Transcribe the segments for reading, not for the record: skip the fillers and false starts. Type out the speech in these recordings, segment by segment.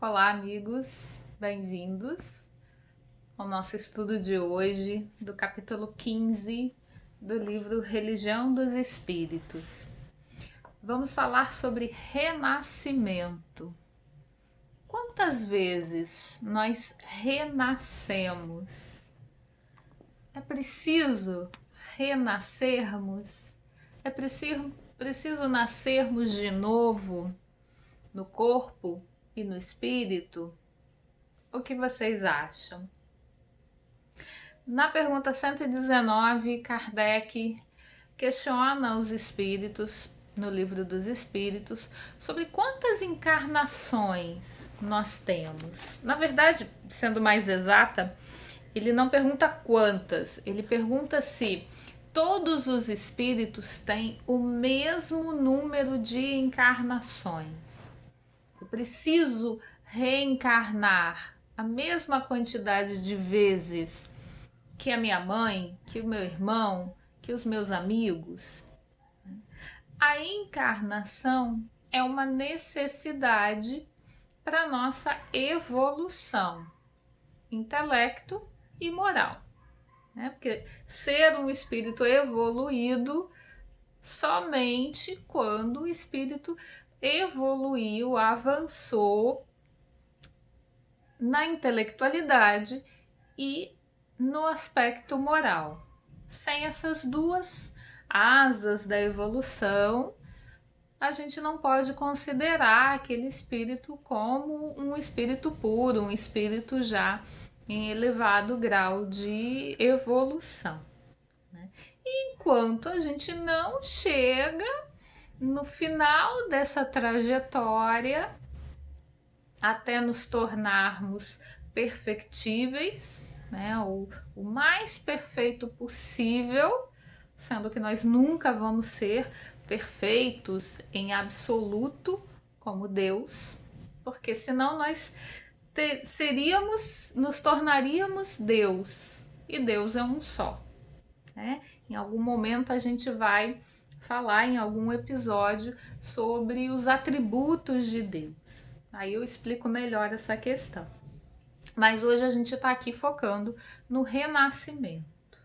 Olá, amigos, bem-vindos ao nosso estudo de hoje do capítulo 15 do livro Religião dos Espíritos. Vamos falar sobre renascimento. Quantas vezes nós renascemos? É preciso renascermos? É preciso nascermos de novo no corpo e no espírito? O que vocês acham? Na pergunta 119, Kardec questiona os espíritos, no Livro dos Espíritos, sobre quantas encarnações nós temos. Na verdade, sendo mais exata, ele não pergunta quantas, ele pergunta se todos os espíritos têm o mesmo número de encarnações. Eu preciso reencarnar a mesma quantidade de vezes que a minha mãe, que o meu irmão, que os meus amigos. A encarnação é uma necessidade para nossa evolução, intelecto e moral, né? Porque ser um espírito evoluído somente quando o espírito evoluiu, avançou na intelectualidade e no aspecto moral. Sem essas duas asas da evolução, a gente não pode considerar aquele espírito como um espírito puro, um espírito já em elevado grau de evolução, né? Enquanto a gente não chega no final dessa trajetória, até nos tornarmos perfectíveis, né, o mais perfeito possível, sendo que nós nunca vamos ser perfeitos em absoluto como Deus, porque senão nós nos tornaríamos Deus, e Deus é um só, né? Em algum momento a gente vai falar em algum episódio sobre os atributos de Deus. Aí eu explico melhor essa questão. Mas hoje a gente está aqui focando no renascimento.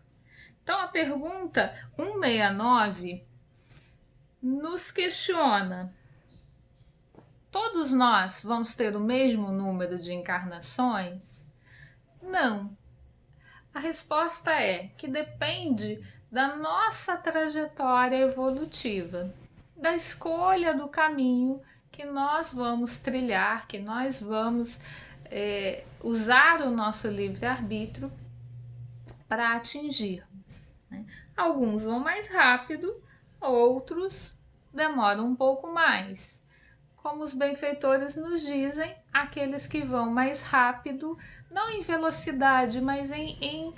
Então a pergunta 169 nos questiona: todos nós vamos ter o mesmo número de encarnações? Não. A resposta é que depende da nossa trajetória evolutiva, da escolha do caminho que nós vamos trilhar, que nós vamos usar o nosso livre-arbítrio para atingirmos, né? Alguns vão mais rápido, outros demoram um pouco mais. Como os benfeitores nos dizem, aqueles que vão mais rápido, não em velocidade, mas em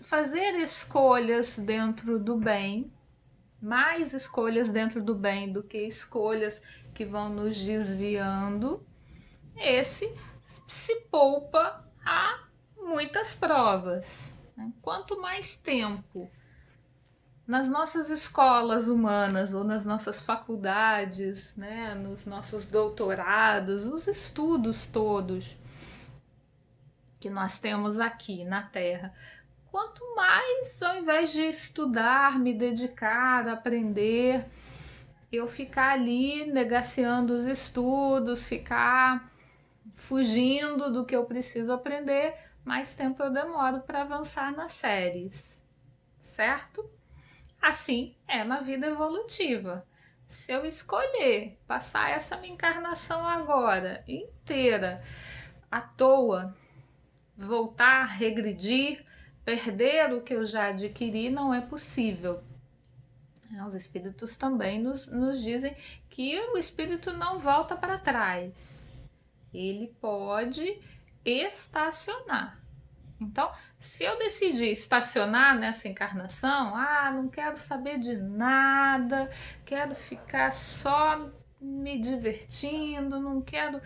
fazer escolhas dentro do bem, mais escolhas dentro do bem do que escolhas que vão nos desviando, esse se poupa a muitas provas, né? Quanto mais tempo nas nossas escolas humanas ou nas nossas faculdades, né, nos nossos doutorados, nos estudos todos que nós temos aqui na Terra, quanto mais, ao invés de estudar, me dedicar, aprender, eu ficar ali negaciando os estudos, ficar fugindo do que eu preciso aprender, mais tempo eu demoro para avançar nas séries, certo? Assim é na vida evolutiva. Se eu escolher passar essa minha encarnação agora inteira à toa, voltar, regredir, perder o que eu já adquiri, não é possível. Os espíritos também nos dizem que o espírito não volta para trás. Ele pode estacionar. Então, se eu decidir estacionar nessa encarnação, não quero saber de nada, quero ficar só me divertindo, não quero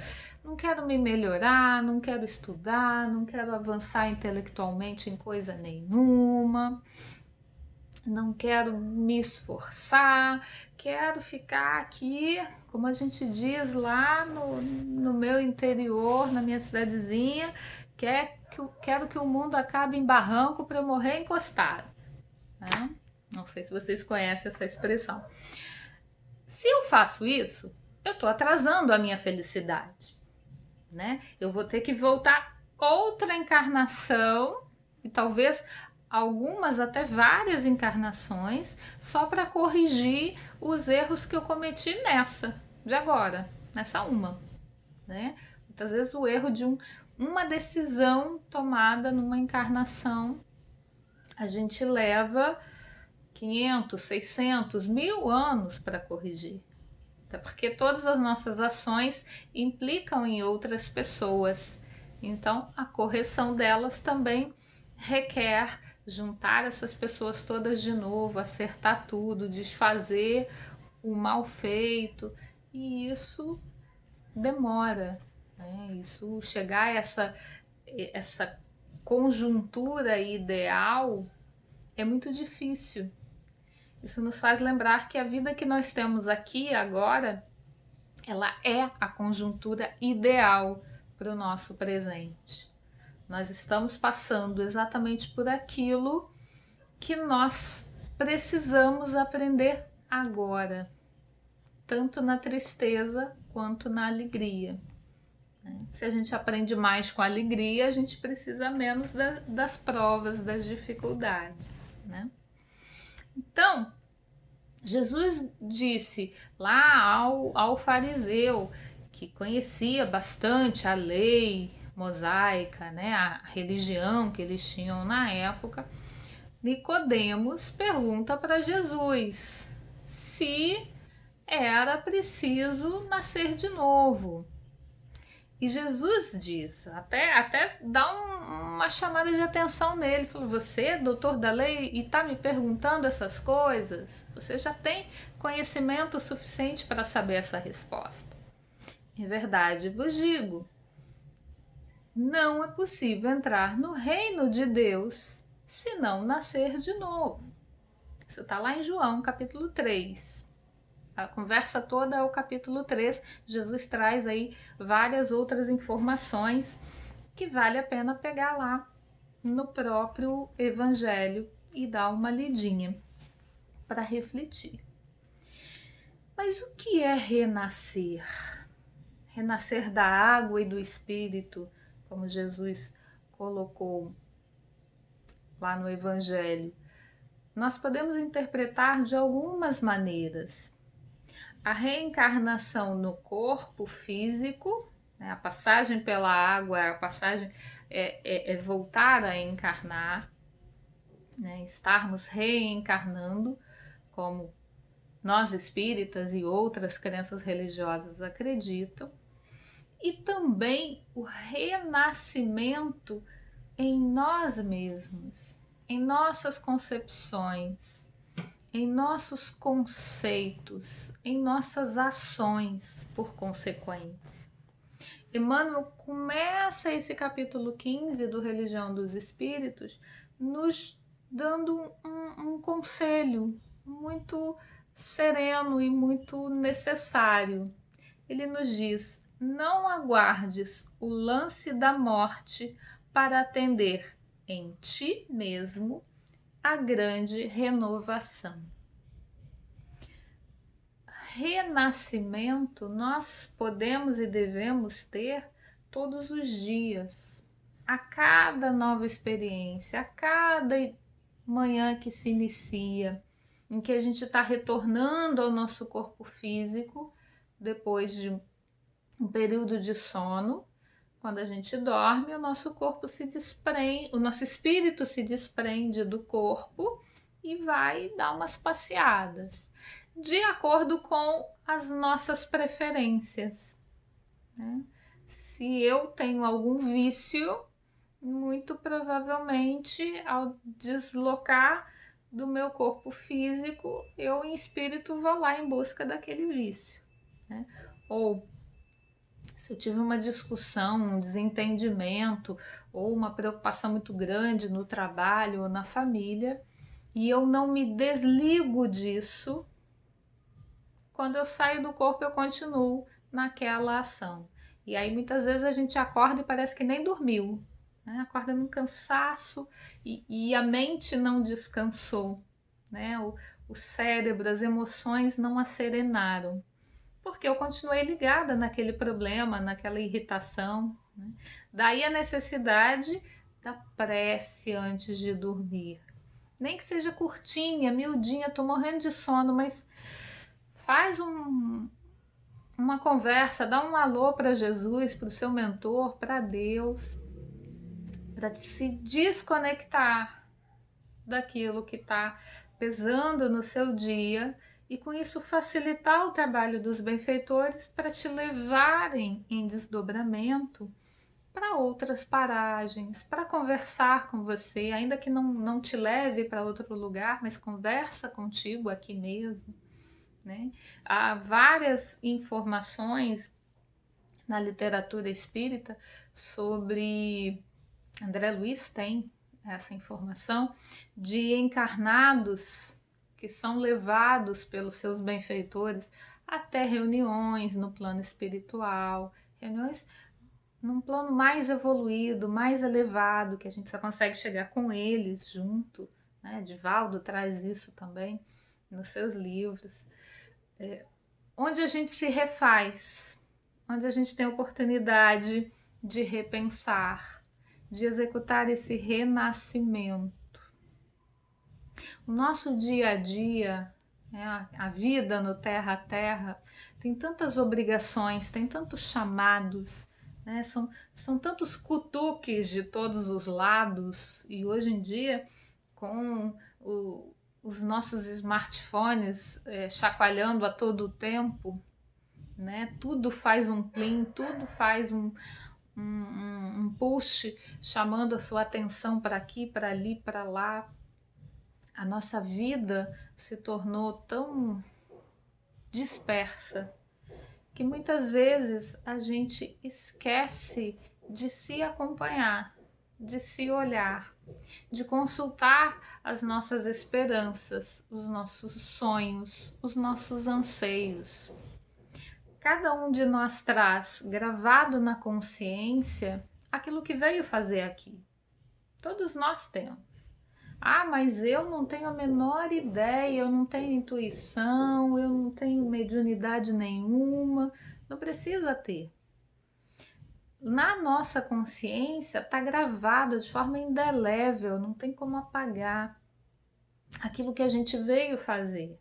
me melhorar, não quero estudar, não quero avançar intelectualmente em coisa nenhuma, não quero me esforçar, quero ficar aqui, como a gente diz lá no meu interior, na minha cidadezinha, quero que o mundo acabe em barranco para eu morrer encostado. Né? Não sei se vocês conhecem essa expressão. Se eu faço isso, eu estou atrasando a minha felicidade. Né? Eu vou ter que voltar outra encarnação e talvez algumas até várias encarnações só para corrigir os erros que eu cometi nessa de agora, nessa uma, né? Muitas vezes o erro de uma decisão tomada numa encarnação a gente leva 500, 600, 1000 anos para corrigir. Até porque todas as nossas ações implicam em outras pessoas. Então, a correção delas também requer juntar essas pessoas todas de novo, acertar tudo, desfazer o mal feito. E isso demora. Né? Isso chegar a essa conjuntura ideal é muito difícil. Isso nos faz lembrar que a vida que nós temos aqui agora, ela é a conjuntura ideal para o nosso presente. Nós estamos passando exatamente por aquilo que nós precisamos aprender agora, tanto na tristeza quanto na alegria. Se a gente aprende mais com a alegria, a gente precisa menos das provas, das dificuldades, né? Então, Jesus disse lá ao fariseu, que conhecia bastante a lei mosaica, né, a religião que eles tinham na época, Nicodemos pergunta para Jesus se era preciso nascer de novo. E Jesus diz, até dá uma chamada de atenção nele, falou, você é doutor da lei e está me perguntando essas coisas? Você já tem conhecimento suficiente para saber essa resposta. Em verdade vos digo, não é possível entrar no reino de Deus se não nascer de novo. Isso está lá em João, capítulo 3. A conversa toda é o capítulo 3. Jesus traz aí várias outras informações que vale a pena pegar lá no próprio Evangelho e dar uma lidinha para refletir. Mas o que é renascer? Renascer da água e do Espírito, como Jesus colocou lá no Evangelho. Nós podemos interpretar de algumas maneiras. A reencarnação no corpo físico, né, a passagem pela água, a passagem é voltar a encarnar, né, estarmos reencarnando, como nós espíritas e outras crenças religiosas acreditam, e também o renascimento em nós mesmos, em nossas concepções, em nossos conceitos, em nossas ações, por consequência. Emmanuel começa esse capítulo 15 do Religião dos Espíritos nos dando um conselho muito sereno e muito necessário. Ele nos diz, não aguardes o lance da morte para atender em ti mesmo a grande renovação. Renascimento nós podemos e devemos ter todos os dias, a cada nova experiência, a cada manhã que se inicia, em que a gente está retornando ao nosso corpo físico depois de um período de sono. Quando a gente dorme, o nosso corpo se desprende, o nosso espírito se desprende do corpo e vai dar umas passeadas, de acordo com as nossas preferências. Né? Se eu tenho algum vício, muito provavelmente ao deslocar do meu corpo físico, eu em espírito vou lá em busca daquele vício. Né? Ou se eu tive uma discussão, um desentendimento ou uma preocupação muito grande no trabalho ou na família e eu não me desligo disso, quando eu saio do corpo eu continuo naquela ação. E aí muitas vezes a gente acorda e parece que nem dormiu, né? Acorda num cansaço e a mente não descansou, né? O cérebro, as emoções não acerenaram, porque eu continuei ligada naquele problema, naquela irritação, né? Daí a necessidade da prece antes de dormir. Nem que seja curtinha, miudinha, tô morrendo de sono, mas faz uma conversa, dá um alô para Jesus, para o seu mentor, para Deus, para se desconectar daquilo que está pesando no seu dia e com isso facilitar o trabalho dos benfeitores para te levarem em desdobramento para outras paragens, para conversar com você, ainda que não te leve para outro lugar, mas conversa contigo aqui mesmo, né? Há várias informações na literatura espírita sobre, André Luiz tem essa informação, de encarnados que são levados pelos seus benfeitores até reuniões no plano espiritual, reuniões num plano mais evoluído, mais elevado, que a gente só consegue chegar com eles junto, né? Divaldo traz isso também nos seus livros, onde a gente se refaz, onde a gente tem a oportunidade de repensar, de executar esse renascimento. O nosso dia a dia, né, a vida no terra a terra, tem tantas obrigações, tem tantos chamados, né, são tantos cutuques de todos os lados, e hoje em dia, com os nossos smartphones chacoalhando a todo tempo, né, tudo faz um plim, tudo faz um push chamando a sua atenção para aqui, para ali, para lá. A nossa vida se tornou tão dispersa que muitas vezes a gente esquece de se acompanhar, de se olhar, de consultar as nossas esperanças, os nossos sonhos, os nossos anseios. Cada um de nós traz gravado na consciência aquilo que veio fazer aqui. Todos nós temos. Ah, mas eu não tenho a menor ideia, eu não tenho intuição, eu não tenho mediunidade nenhuma. Não precisa ter. Na nossa consciência está gravado de forma indelével, não tem como apagar aquilo que a gente veio fazer.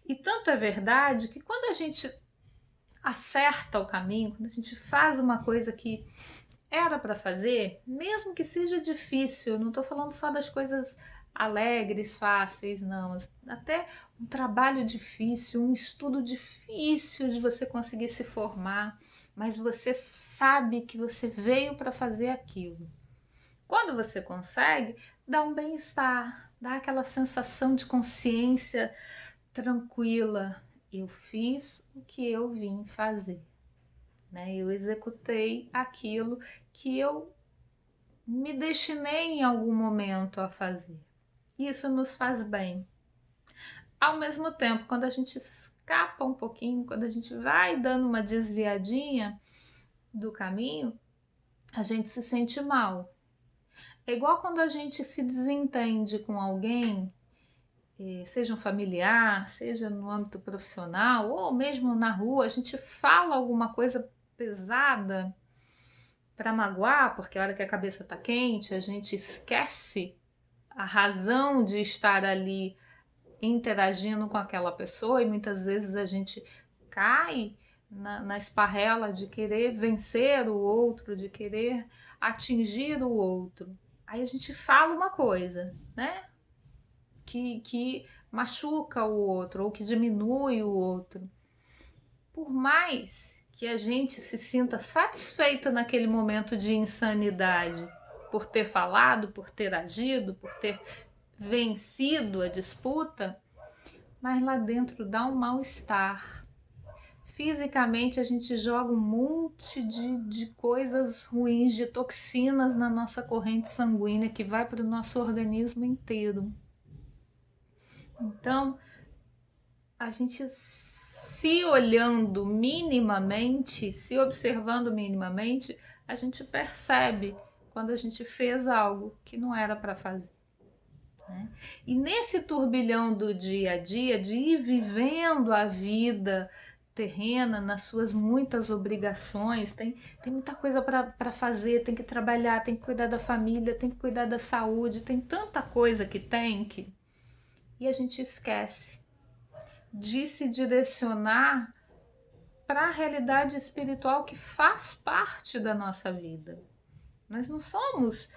E tanto é verdade que quando a gente acerta o caminho, quando a gente faz uma coisa que era para fazer, mesmo que seja difícil, não estou falando só das coisas alegres, fáceis, não, até um trabalho difícil, um estudo difícil de você conseguir se formar, mas você sabe que você veio para fazer aquilo. Quando você consegue, dá um bem-estar, dá aquela sensação de consciência tranquila. Eu fiz o que eu vim fazer, né? Eu executei aquilo que eu me destinei em algum momento a fazer. Isso nos faz bem. Ao mesmo tempo, quando a gente escapa um pouquinho, quando a gente vai dando uma desviadinha do caminho, a gente se sente mal. É igual quando a gente se desentende com alguém, seja um familiar, seja no âmbito profissional, ou mesmo na rua, a gente fala alguma coisa pesada para magoar, porque a hora que a cabeça tá quente, a gente esquece a razão de estar ali interagindo com aquela pessoa, e muitas vezes a gente cai na esparrela de querer vencer o outro, de querer atingir o outro. Aí a gente fala uma coisa, né? Que machuca o outro ou que diminui o outro. Por mais que a gente se sinta satisfeito naquele momento de insanidade, por ter falado, por ter agido, por ter vencido a disputa, mas lá dentro dá um mal-estar. Fisicamente a gente joga um monte de coisas ruins, de toxinas na nossa corrente sanguínea que vai para o nosso organismo inteiro. Então, a gente se olhando minimamente, se observando minimamente, a gente percebe quando a gente fez algo que não era para fazer. Né? E nesse turbilhão do dia a dia, de ir vivendo a vida terrena nas suas muitas obrigações, tem muita coisa para fazer, tem que trabalhar, tem que cuidar da família, tem que cuidar da saúde, tem tanta coisa que tem que... E a gente esquece de se direcionar para a realidade espiritual que faz parte da nossa vida. Nós não somos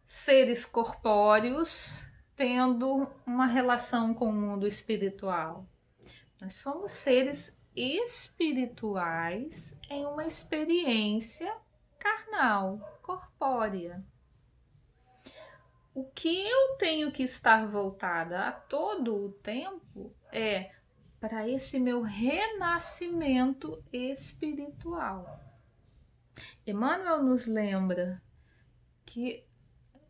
seres corpóreos tendo uma relação com o mundo espiritual. Nós somos seres espirituais em uma experiência carnal, corpórea. O que eu tenho que estar voltada a todo o tempo é para esse meu renascimento espiritual. Emmanuel nos lembra que,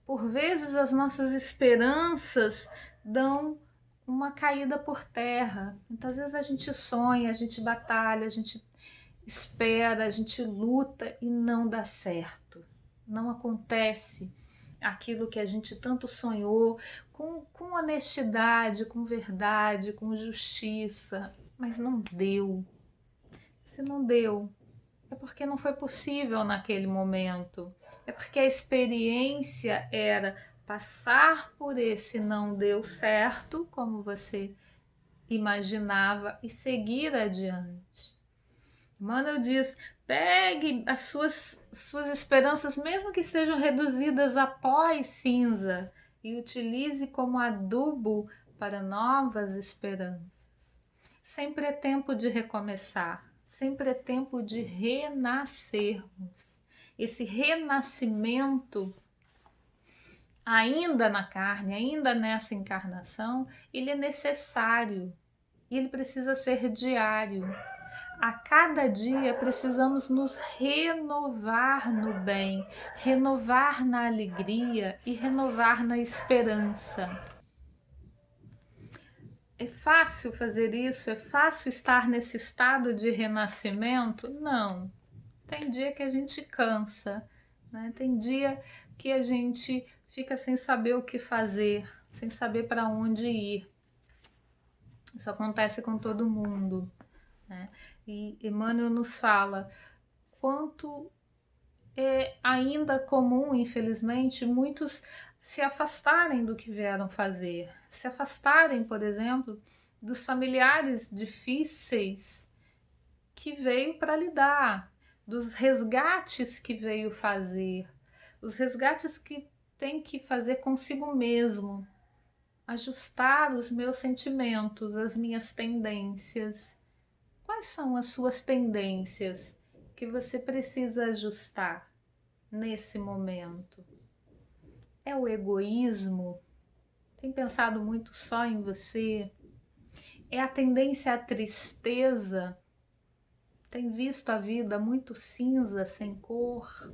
por vezes, as nossas esperanças dão uma caída por terra. Muitas vezes a gente sonha, a gente batalha, a gente espera, a gente luta e não dá certo. Não acontece aquilo que a gente tanto sonhou, com honestidade, com verdade, com justiça, mas não deu. Se não deu, é porque não foi possível naquele momento. É porque a experiência era passar por esse não deu certo, como você imaginava, e seguir adiante. Emmanuel diz: pegue as suas esperanças, mesmo que sejam reduzidas a pó e cinza, e utilize como adubo para novas esperanças. Sempre é tempo de recomeçar, sempre é tempo de renascermos. Esse renascimento, ainda na carne, ainda nessa encarnação, ele é necessário e ele precisa ser diário. A cada dia precisamos nos renovar no bem, renovar na alegria e renovar na esperança. É fácil fazer isso? É fácil estar nesse estado de renascimento? Não. Tem dia que a gente cansa, né? Tem dia que a gente fica sem saber o que fazer, sem saber para onde ir. Isso acontece com todo mundo, né? E Emmanuel nos fala quanto é ainda comum, infelizmente, muitos se afastarem do que vieram fazer, se afastarem, por exemplo, dos familiares difíceis que veio para lidar, dos resgates que veio fazer, os resgates que tem que fazer consigo mesmo, ajustar os meus sentimentos, as minhas tendências. Quais são as suas tendências que você precisa ajustar nesse momento? É o egoísmo? Tem pensado muito só em você? É a tendência à tristeza? Tem visto a vida muito cinza, sem cor?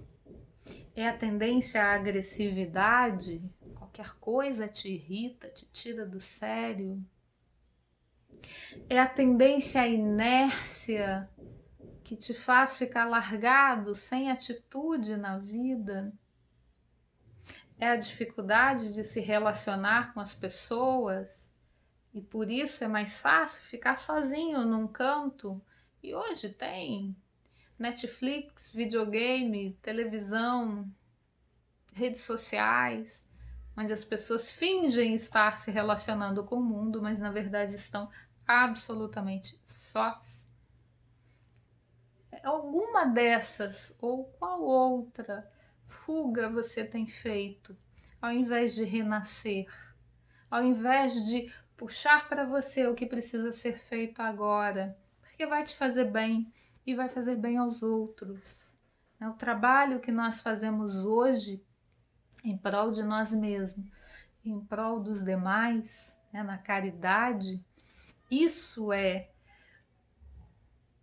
É a tendência à agressividade? Qualquer coisa te irrita, te tira do sério? É a tendência à inércia que te faz ficar largado, sem atitude na vida? É a dificuldade de se relacionar com as pessoas e por isso é mais fácil ficar sozinho num canto? E hoje tem Netflix, videogame, televisão, redes sociais, onde as pessoas fingem estar se relacionando com o mundo, mas na verdade estão absolutamente sós. Alguma dessas ou qual outra fuga você tem feito ao invés de renascer, ao invés de puxar para você o que precisa ser feito agora, porque vai te fazer bem e vai fazer bem aos outros. O trabalho que nós fazemos hoje em prol de nós mesmos, em prol dos demais, na caridade, isso é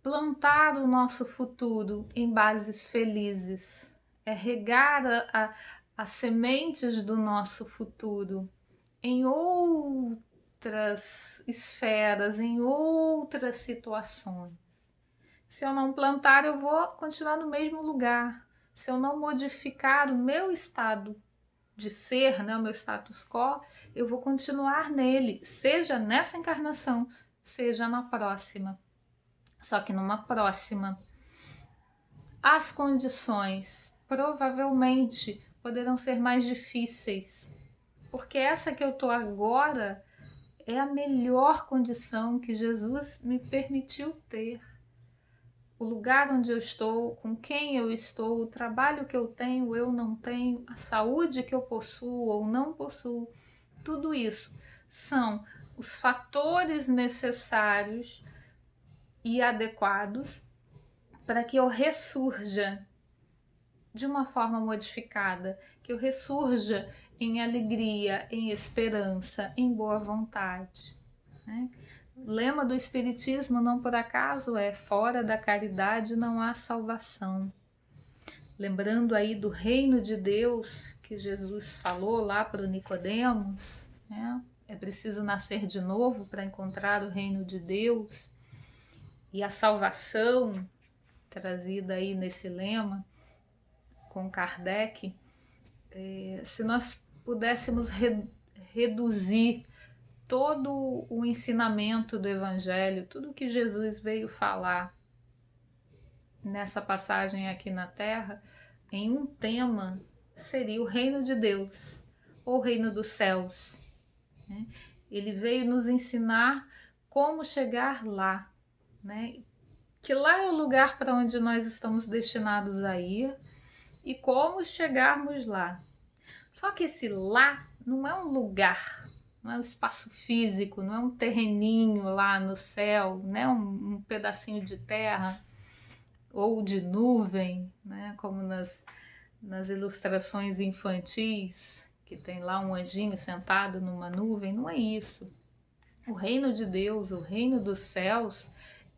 plantar o nosso futuro em bases felizes, é regar as sementes do nosso futuro em outras esferas, em outras situações. Se eu não plantar, eu vou continuar no mesmo lugar. Se eu não modificar o meu estado de ser, né, o meu status quo, eu vou continuar nele, seja nessa encarnação, seja na próxima. Só que numa próxima, as condições provavelmente poderão ser mais difíceis, porque essa que eu tô agora é a melhor condição que Jesus me permitiu ter. O lugar onde eu estou, com quem eu estou, o trabalho que eu tenho, eu não tenho, a saúde que eu possuo ou não possuo, tudo isso são os fatores necessários e adequados para que eu ressurja de uma forma modificada, que eu ressurja em alegria, em esperança, em boa vontade, né? O lema do Espiritismo, não por acaso, é: fora da caridade não há salvação. Lembrando aí do reino de Deus que Jesus falou lá para o Nicodemos, né? É preciso nascer de novo para encontrar o reino de Deus. E a salvação, trazida aí nesse lema com Kardec, se nós pudéssemos reduzir todo o ensinamento do Evangelho, tudo que Jesus veio falar nessa passagem aqui na Terra, em um tema, seria o reino de Deus, ou o reino dos céus, né? Ele veio nos ensinar como chegar lá, né? Que lá é o lugar para onde nós estamos destinados a ir e como chegarmos lá. Só que esse lá não é um lugar, não é um espaço físico, não é um terreninho lá no céu, né? Um pedacinho de terra ou de nuvem, né? Como nas ilustrações infantis, que tem lá um anjinho sentado numa nuvem. Não é isso. O reino de Deus, o reino dos céus,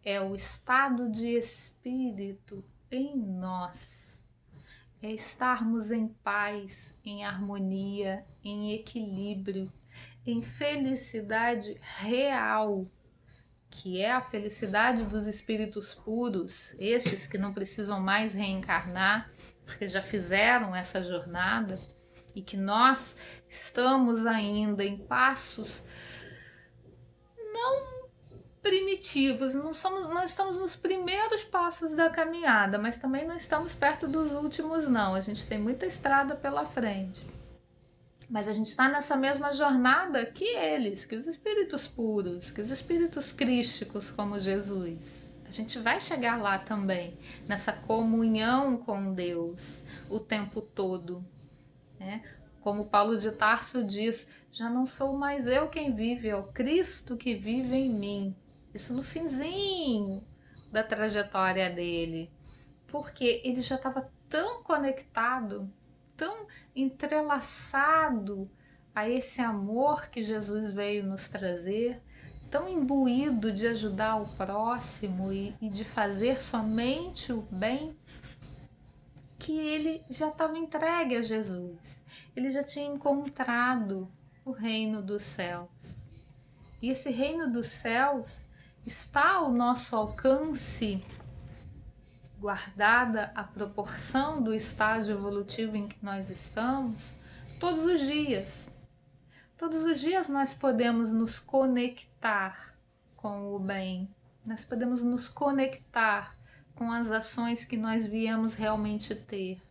é o estado de espírito em nós. É estarmos em paz, em harmonia, em equilíbrio, em felicidade real, que é a felicidade dos espíritos puros, estes que não precisam mais reencarnar, porque já fizeram essa jornada, e que nós estamos ainda em passos não primitivos, não estamos nos primeiros passos da caminhada, mas também não estamos perto dos últimos, não. A gente tem muita estrada pela frente. Mas a gente está nessa mesma jornada que eles, que os espíritos puros, que os espíritos crísticos como Jesus. A gente vai chegar lá também, nessa comunhão com Deus o tempo todo, né? Como Paulo de Tarso diz: já não sou mais eu quem vive, é o Cristo que vive em mim. Isso no finzinho da trajetória dele, porque ele já estava tão conectado, tão entrelaçado a esse amor que Jesus veio nos trazer, tão imbuído de ajudar o próximo e de fazer somente o bem, que ele já estava entregue a Jesus. Ele já tinha encontrado o reino dos céus. E esse reino dos céus está ao nosso alcance, guardada a proporção do estágio evolutivo em que nós estamos, todos os dias. Todos os dias nós podemos nos conectar com o bem, nós podemos nos conectar com as ações que nós viemos realmente ter,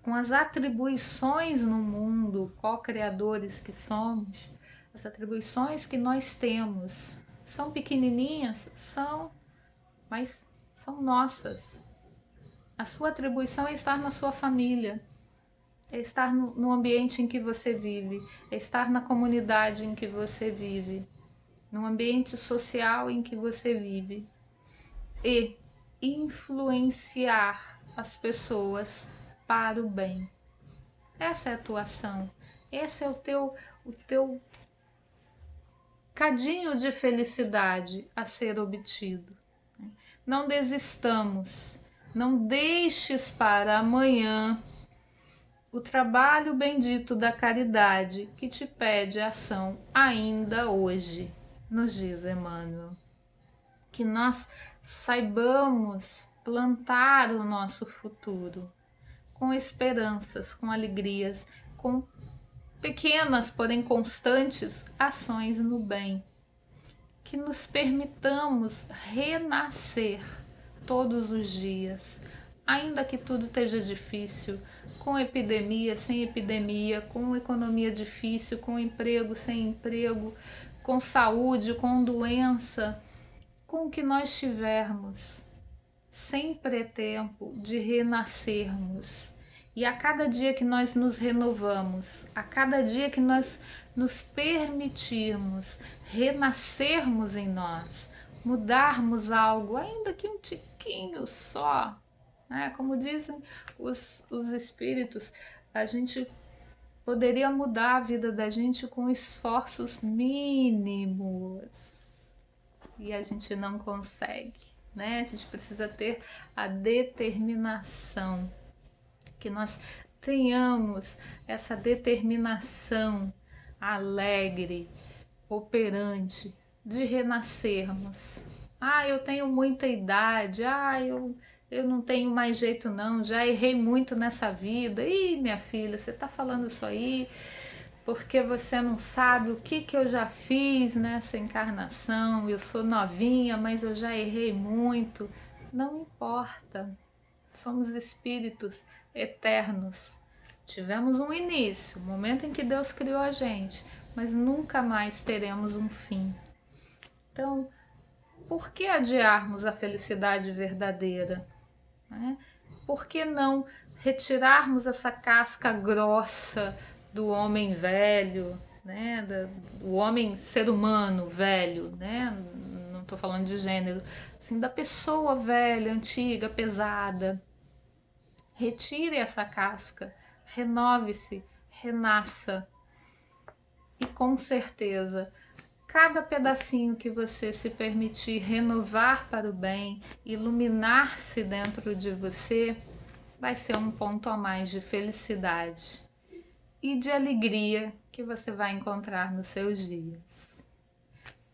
com as atribuições no mundo, co-criadores que somos, as atribuições que nós temos. São pequenininhas? São, mas são nossas. A sua atribuição é estar na sua família, é estar no ambiente em que você vive, é estar na comunidade em que você vive, no ambiente social em que você vive, e influenciar as pessoas para o bem. Essa é a atuação, esse é o teu cadinho de felicidade a ser obtido. Não desistamos, não deixes para amanhã o trabalho bendito da caridade que te pede ação ainda hoje. nos diz Emmanuel, que nós saibamos plantar o nosso futuro com esperanças, com alegrias, com pequenas, porém constantes ações no bem. Que nos permitamos renascer todos os dias, ainda que tudo esteja difícil, com epidemia, sem epidemia, com economia difícil, com emprego, sem emprego, com saúde, com doença, com o que nós tivermos. Sempre é tempo de renascermos. E a cada dia que nós nos renovamos, a cada dia que nós nos permitirmos renascermos em nós, mudarmos algo, ainda que um tiquinho só, né? Como dizem os espíritos, a gente poderia mudar a vida da gente com esforços mínimos e a gente não consegue, né? A gente precisa ter a determinação, que nós tenhamos essa determinação alegre, operante, de renascermos. Eu tenho muita idade, eu não tenho mais jeito não, já errei muito nessa vida. Ih, minha filha, você tá falando isso aí porque você não sabe o que eu já fiz nessa encarnação. Eu sou novinha, mas eu já errei muito. Não importa, somos espíritos eternos. Tivemos um início, o momento em que Deus criou a gente, mas nunca mais teremos um fim. Então, por que adiarmos a felicidade verdadeira, né? Por que não retirarmos essa casca grossa do homem velho, né? Do homem ser humano velho, né? Não estou falando de gênero, assim, da pessoa velha, antiga, pesada. Retire essa casca, renove-se, renasça. E com certeza, cada pedacinho que você se permitir renovar para o bem, iluminar-se dentro de você, vai ser um ponto a mais de felicidade e de alegria que você vai encontrar nos seus dias.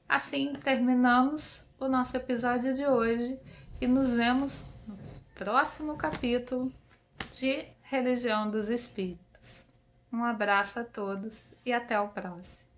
Assim terminamos o nosso episódio de hoje e nos vemos no próximo capítulo de Religião dos Espíritos. Um abraço a todos e até o próximo.